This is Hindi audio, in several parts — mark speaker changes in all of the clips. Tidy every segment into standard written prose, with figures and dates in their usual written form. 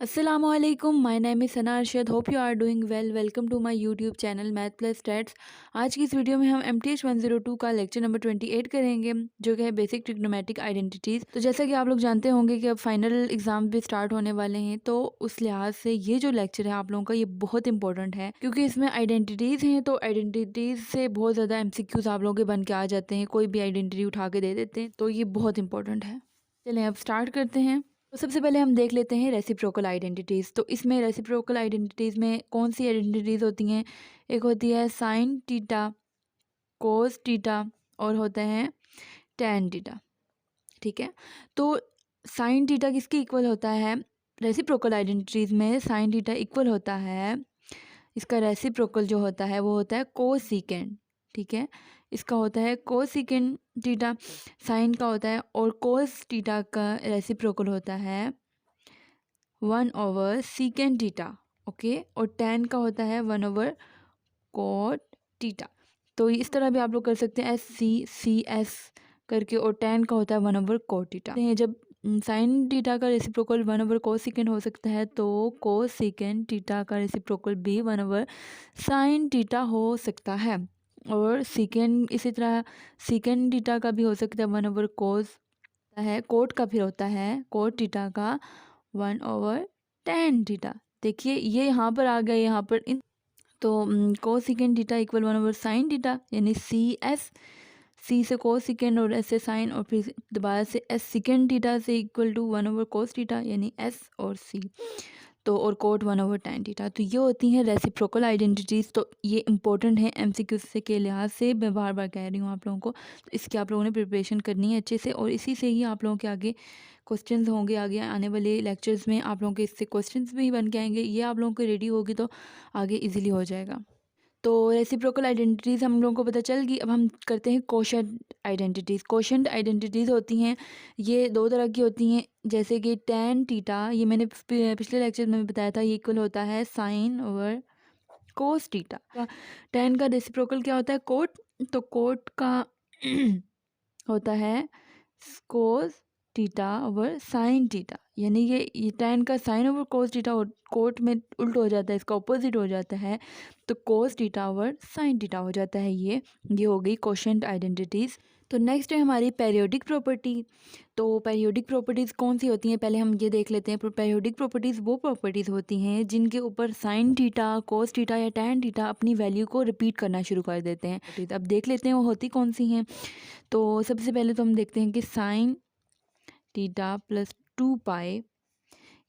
Speaker 1: अस्सलामुअलैकुम, my name is Sana Arshad. Hope you are doing well. Welcome to my YouTube channel math plus stats. आज की इस वीडियो में हम MTH 102 का लेक्चर नंबर 28 करेंगे, जो कि है बेसिक ट्रिग्नोमेट्रिक आइडेंटिटीज़। तो जैसा कि आप लोग जानते होंगे कि अब फाइनल एग्जाम भी स्टार्ट होने वाले हैं, तो उस लिहाज से ये जो लेक्चर है आप लोगों का, ये बहुत इंपॉर्टेंट है क्योंकि इसमें आइडेंटिटीज़ हैं। तो आइडेंटिटीज़ से बहुत ज़्यादा MCQs आप लोगों के बन के आ जाते हैं, कोई भी आइडेंटिटी उठा के दे देते हैं, तो ये बहुत इंपॉर्टेंट है। चलें अब स्टार्ट करते हैं। तो सबसे पहले हम देख लेते हैं रेसिप्रोकल आइडेंटिटीज़। तो इसमें रेसिप्रोकल आइडेंटिटीज़ में कौन सी आइडेंटिटीज़ होती हैं? एक होती है साइन टीटा, कोस टीटा और होता है टैन टीटा। ठीक है, तो साइन टीटा किसके इक्वल होता है? रेसिप्रोकल आइडेंटिटीज़ में साइन टीटा इक्वल होता है, इसका रेसिप्रोकल जो होता है वो होता है कोसिकेंड। ठीक है, इसका होता है कोसिकेंड टीटा, साइन का होता है, और कोस टीटा का रेसिप्रोकल होता है 1/सीकेंड टीटा। ओके, और टैन का होता है 1/कॉट टीटा। तो इस तरह भी आप लोग कर सकते हैं SC/CS करके, और टैन का होता है 1/कॉट टीटा। जब साइन टीटा का रेसिप्रोकल 1/कोसिकेंड हो सकता है, तो कोसिकेंड टीटा का रेसिप्रोकल भी 1/साइन टीटा हो सकता है। और सीकेंड इसी तरह सीकेंड टीटा का भी हो सकता है 1/कोस है। कोट का फिर होता है कोट टीटा का 1/tan टीटा। देखिए ये यहाँ पर आ गया, यहाँ पर इन तो कोसिकेंड टीटा इक्वल 1/साइन टीटा, यानी C से कोसिकेंड और S से साइन, और फिर दोबारा से S सेकेंड टीटा से इक्वल टू 1/कोस टीटा, यानी S और C, तो और कोट 1/tan टीटा। तो ये होती हैं रेसिप्रोकल आइडेंटिटीज़। तो ये इंपॉर्टेंट है MCQ से के लिहाज से, मैं बार बार कह रही हूँ आप लोगों को। तो इसकी आप लोगों ने प्रिपरेशन करनी है अच्छे से, और इसी से ही आप लोगों के आगे क्वेश्चंस होंगे। आगे आने वाले लेक्चर्स में आप लोगों के इससे क्वेश्चंस भी बन के आएंगे। ये आप लोगों को रेडी होगी तो आगे इजीली हो जाएगा। तो रेसिप्रोकल आइडेंटिटीज़ हम लोगों को पता चल गई। अब हम करते हैं कोशेंट आइडेंटिटीज़। कोशेंट आइडेंटिटीज़ होती हैं, ये दो तरह की होती हैं। जैसे कि टैन टीटा, ये मैंने पिछले लेक्चर में बताया था, ये इक्वल होता है sine over cos theta. Tan का रेसिप्रोकल क्या होता है? कोट। तो कोट का होता है cos theta over sine theta, यानी ये टैन का साइन ओवर कोस टीटा, और कोट में उल्ट हो जाता है, इसका ऑपोजिट हो जाता है, तो कोस टीटा ओवर साइन टीटा हो जाता है। ये हो गई कोशेंट आइडेंटिटीज़। तो नेक्स्ट है हमारी पेरियोडिक प्रॉपर्टी। तो पेरियोडिक प्रॉपर्टीज़ कौन सी होती हैं, पहले हम ये देख लेते हैं। पेरियोडिक प्रॉपर्टीज़ वो प्रॉपर्टीज़ होती हैं जिनके ऊपर साइन टीटा, कोस टीटा या टैन टीटा अपनी वैल्यू को रिपीट करना शुरू कर देते हैं। अब देख लेते हैं वो होती कौन सी हैं। तो सबसे पहले तो हम देखते हैं कि साइन टीटा प्लस 2 पाई,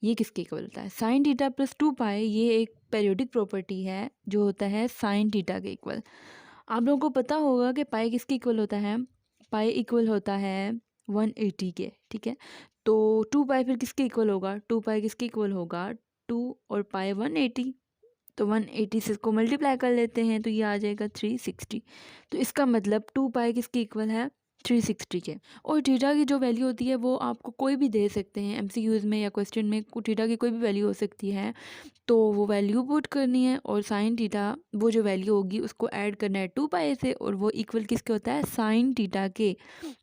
Speaker 1: ये किसके इक्वल होता है? साइन टीटा प्लस 2 पाई ये एक पेरियोडिक प्रॉपर्टी है जो होता है साइन टीटा के इक्वल। आप लोगों को पता होगा कि पाई किसके इक्वल होता है? पाई इक्वल होता है 180 के। ठीक है, तो 2 पाई फिर किसके इक्वल होगा? 2 पाई किसके इक्वल होगा? 2 और पाई 180, तो 180 से इसको मल्टीप्लाई कर लेते हैं, तो ये आ जाएगा 360। तो इसका मतलब 2 पाई किसके इक्वल है? 360 के। और थीटा की जो वैल्यू होती है वो आपको कोई भी दे सकते हैं MCQs में या क्वेश्चन में, थीटा की कोई भी वैल्यू हो सकती है, तो वो वैल्यू पुट करनी है, और साइन टीटा वो जो वैल्यू होगी उसको ऐड करना है 2 पाई से, और वो इक्वल किसके होता है? साइन टीटा के।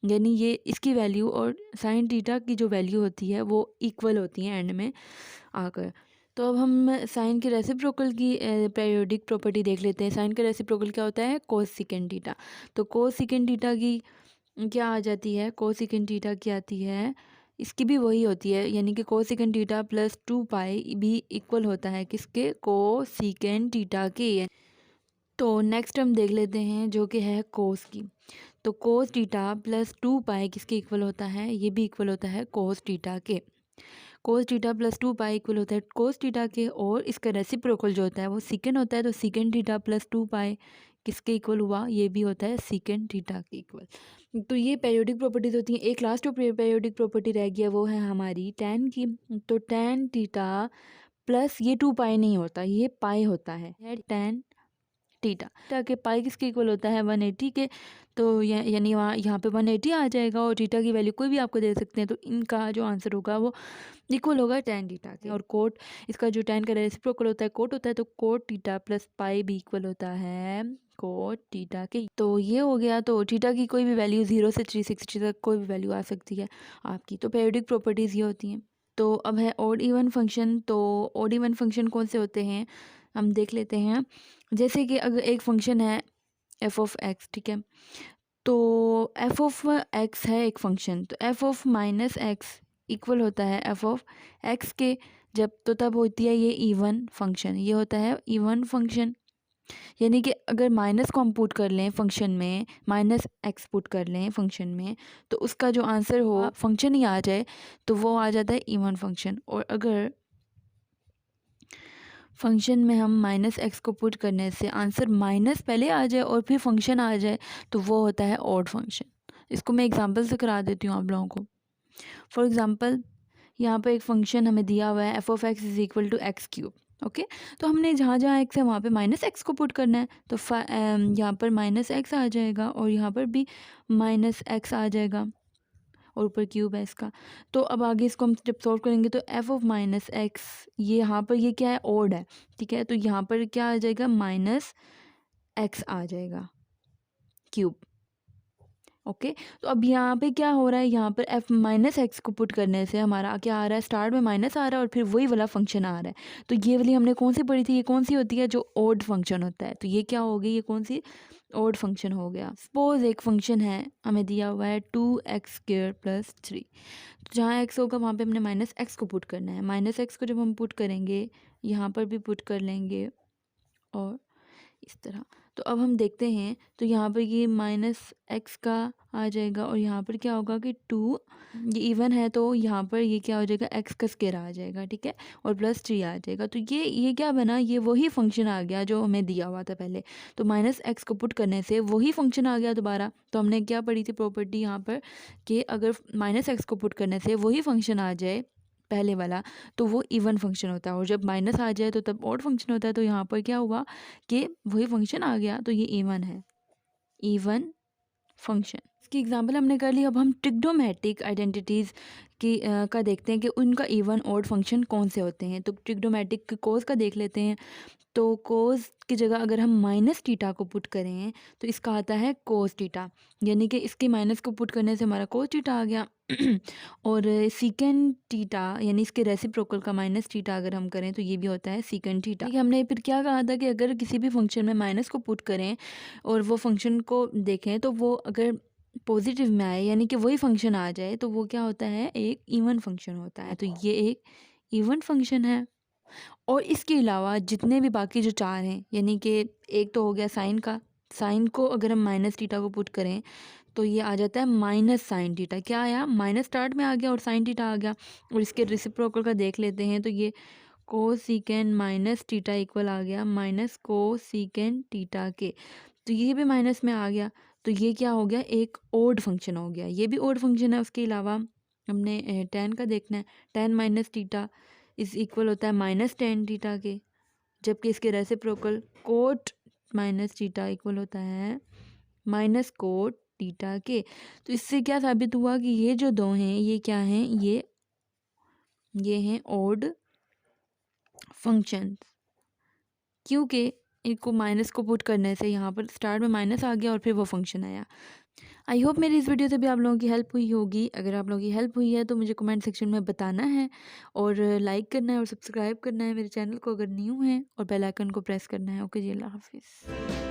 Speaker 1: यानी ये इसकी वैल्यू और साइन टीटा की जो वैल्यू होती है वो इक्वल होती है एंड में आकर। तो अब हम साइन के रेसिप्रोकल की पेरियोडिक प्रॉपर्टी देख लेते हैं। साइन का रेसिप्रोकल क्या होता है? कोस सेकेंड टीटा। तो कोस सेकेंड टीटा की क्या आ जाती है? कोसिकेंड टीटा की आती है, इसकी भी वही होती है, यानी कि कोसिकेंड टीटा प्लस 2 पाई भी इक्वल होता है किसके? कोसिकेंड टीटा के। तो नेक्स्ट हम देख लेते हैं जो कि है कोस की। तो कोस टीटा प्लस 2 पाई किसके इक्वल होता है? ये भी इक्वल होता है कोस टीटा के। कोस टीटा प्लस 2 पाई इक्वल होता है कोस टीटा के, और इसका रेसिप्रोकल जो होता है वो सीकेंड होता है। तो सीकेंड टीटा प्लस 2 पाई किसके इक्वल हुआ? ये भी होता है सीकेंड टीटा के इक्वल। तो ये पेरियोडिक प्रॉपर्टीज होती हैं। एक लास्ट पेरियोडिक प्रॉपर्टी रह गया, वो है हमारी टैन की। तो टैन टीटा प्लस ये 2 पाई नहीं होता, ये पाई होता है टैन टीटा के। पाई किसके इक्वल होता है? 180 के। तो यानी यहाँ पे 180 आ जाएगा, और टीटा की वैल्यू कोई भी आपको दे सकते हैं, तो इनका जो आंसर होगा वो इक्वल होगा टैन टीटा के। और कोट, इसका जो टैन का रेसिप्रोकल होता है कोट होता है, तो कोट टीटा प्लस पाई भी इक्वल होता है कोट टीटा के। तो ये हो गया। तो टीटा की कोई भी वैल्यू 0 से 360 तक कोई भी वैल्यू आ सकती है आपकी। तो पेरियोडिक प्रॉपर्टीज़ ये होती हैं। तो अब है ऑड इवन फंक्शन। तो ऑड इवन फंक्शन कौन से होते हैं हम देख लेते हैं। जैसे कि अगर एक फंक्शन है एफ ऑफ एक्स, ठीक है, तो एफ ऑफ एक्स है एक फंक्शन, तो F of minus x equal होता है एफ ऑफ एक्स के, जब तो तब होती है ये इवन फंक्शन, ये होता है इवन फंक्शन। यानी कि अगर माइनस को हम पुट कर लें फंक्शन में, माइनस एक्स पुट कर लें फंक्शन में, तो उसका जो आंसर हो फंक्शन ही आ जाए तो वो आ जाता है इवन फंक्शन। और अगर फंक्शन में हम माइनस एक्स को पुट करने से आंसर माइनस पहले आ जाए और फिर फंक्शन आ जाए तो वो होता है ऑड फंक्शन। इसको मैं एग्जांपल से करा देती हूँ आप लोगों को। फॉर एग्जांपल यहाँ पर एक फंक्शन हमें दिया हुआ है F of X is equal to X cube, okay. तो हमने जहाँ जहाँ एक्स है वहाँ पे माइनस एक्स को पुट करना है, तो यहाँ पर माइनस एक्स आ जाएगा और यहाँ पर भी माइनस एक्स आ जाएगा और ऊपर क्यूब है इसका। तो अब आगे इसको हम जब सॉल्व करेंगे तो एफ ऑफ माइनस एक्स, ये यहाँ पर ये क्या है ऑड है, ठीक है, तो यहाँ पर क्या आ जाएगा माइनस एक्स आ जाएगा क्यूब, ओके। तो अब यहाँ पे क्या हो रहा है, यहाँ पर एफ माइनस एक्स को पुट करने से हमारा क्या आ रहा है, स्टार्ट में माइनस आ रहा है और फिर वही वाला फंक्शन आ रहा है। तो ये वाली हमने कौन सी पढ़ी थी, ये कौन सी होती है, जो ऑड फंक्शन होता है। तो ये क्या हो गई, ये कौन सी ऑड फंक्शन हो गया। सपोज एक फंक्शन है हमें दिया हुआ है 2x² + 3, तो जहाँ x होगा वहाँ पे हमने माइनस एक्स को पुट करना है। माइनस एक्स को जब हम पुट करेंगे यहाँ पर भी पुट कर लेंगे और इस तरह। तो अब हम देखते हैं, तो यहाँ पर ये माइनस एक्स का आ जाएगा और यहाँ पर क्या होगा कि 2, ये इवन है तो यहाँ पर ये क्या हो जाएगा एक्स का स्क्वायर आ जाएगा, ठीक है, और +3 आ जाएगा। तो ये क्या बना, ये वही फंक्शन आ गया जो हमें दिया हुआ था पहले। तो माइनस एक्स को पुट करने से वही फंक्शन आ गया दोबारा। तो हमने क्या पढ़ी थी प्रॉपर्टी यहाँ पर कि अगर माइनस एक्स को पुट करने से वही फंक्शन आ जाए पहले वाला तो वो इवन फंक्शन होता है, और जब माइनस आ जाए तो तब ऑड फंक्शन होता है। तो यहाँ पर क्या हुआ कि वही फंक्शन आ गया, तो ये इवन है, इवन फंक्शन। इसकी एग्जांपल हमने कर ली। अब हम ट्रिग्नोमेट्रिक आइडेंटिटीज़ की का देखते हैं कि उनका इवन ऑड फंक्शन कौन से होते हैं। तो ट्रिग्नोमेट्रिक कोस का देख लेते हैं। तो कोस की जगह अगर हम माइनस टीटा को पुट करें तो इसका आता है कोस टीटा, यानी कि इसके माइनस को पुट करने से हमारा कोस टीटा आ गया। और सीकेंड टीटा यानी इसके रेसिप्रोकल का माइनस टीटा अगर हम करें तो ये भी होता है सीकेंड टीटा। हमने फिर क्या कहा था कि अगर किसी भी फंक्शन में माइनस को पुट करें और वो फंक्शन को देखें तो वो अगर पॉजिटिव में आए यानी कि वही फंक्शन आ जाए तो वो क्या होता है, एक इवन फंक्शन होता है। तो ये एक इवन फंक्शन है। और इसके अलावा जितने भी बाकी जो 4 हैं, यानी कि एक तो हो गया साइन का, साइन को अगर हम माइनस टीटा को पुट करें तो ये आ जाता है माइनस साइन टीटा। क्या आया, माइनस स्टार्ट में आ गया और साइन टीटा आ गया। और इसके रेसिप्रोकल का देख लेते हैं, तो ये कोसिकेंड माइनस टीटा इक्वल आ गया माइनस कोसिकेंड टीटा के, तो ये भी माइनस में आ गया। तो ये क्या हो गया, एक ओड फंक्शन हो गया, ये भी ओड फंक्शन है। उसके अलावा हमने टेन का देखना है, tan minus theta is equal होता है माइनस टेन टीटा के, जबकि इसके reciprocal cot minus theta equal होता है माइनस कोट टीटा के। तो इससे क्या साबित हुआ कि ये जो दो हैं ये क्या हैं, ये हैं ओड फंक्शंस, क्योंकि इनको माइनस को पुट करने से यहाँ पर स्टार्ट में माइनस आ गया और फिर वो फंक्शन आया। आई होप मेरी इस वीडियो से भी आप लोगों की हेल्प हुई होगी। अगर आप लोगों की हेल्प हुई है तो मुझे कमेंट सेक्शन में बताना है और लाइक करना है और सब्सक्राइब करना है मेरे चैनल को अगर न्यू है, और बेल आइकन को प्रेस करना है। ओके जी, अल्लाह हाफिज़।